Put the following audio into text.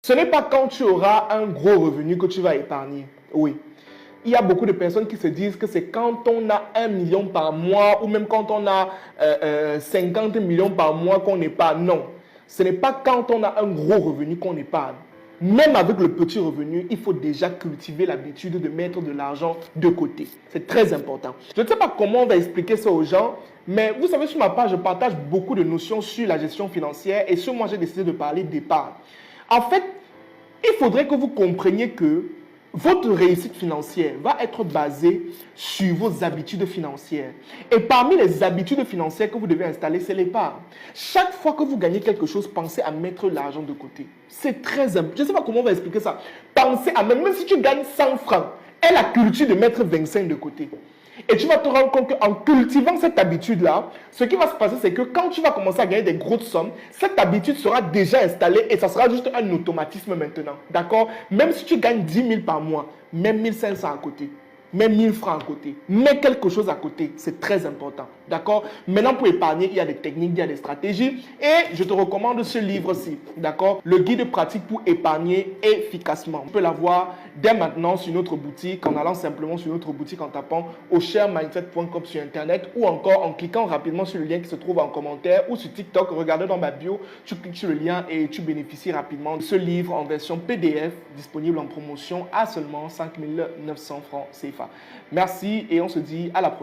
Ce n'est pas quand tu auras un gros revenu que tu vas épargner. Oui. Il y a beaucoup de personnes qui se disent que c'est quand on a 1 million par mois ou même quand on a 50 millions par mois qu'on épargne. Non. Ce n'est pas quand on a un gros revenu qu'on épargne. Même avec le petit revenu, il faut déjà cultiver l'habitude de mettre de l'argent de côté. C'est très important. Je ne sais pas comment on va expliquer ça aux gens, mais vous savez, sur ma page, je partage beaucoup de notions sur la gestion financière et sur moi, j'ai décidé de parler d'épargne. En fait, il faudrait que vous compreniez que votre réussite financière va être basée sur vos habitudes financières. Et parmi les habitudes financières que vous devez installer, c'est l'épargne. Chaque fois que vous gagnez quelque chose, pensez à mettre l'argent de côté. C'est très important. Je ne sais pas comment on va expliquer ça. Pensez à même si tu gagnes 100 francs, aie la culture de mettre 25 de côté. Et tu vas te rendre compte qu'en cultivant cette habitude-là, ce qui va se passer, c'est que quand tu vas commencer à gagner des grosses sommes, cette habitude sera déjà installée et ça sera juste un automatisme maintenant. D'accord? Même si tu gagnes 10 000 par mois, même 1 500 à côté, même 1 000 francs à côté, mets quelque chose à côté, c'est très important. D'accord? Maintenant, pour épargner, il y a des techniques, il y a des stratégies et je te recommande ce livre-ci. D'accord? Le guide pratique pour épargner efficacement. On peut l'avoir dès maintenant sur notre boutique en allant simplement sur notre boutique en tapant oshermindset.com sur internet ou encore en cliquant rapidement sur le lien qui se trouve en commentaire ou sur TikTok. Regardez dans ma bio, tu cliques sur le lien et tu bénéficies rapidement de ce livre en version PDF disponible en promotion à seulement 5 900 francs CFA. Merci et on se dit à la prochaine.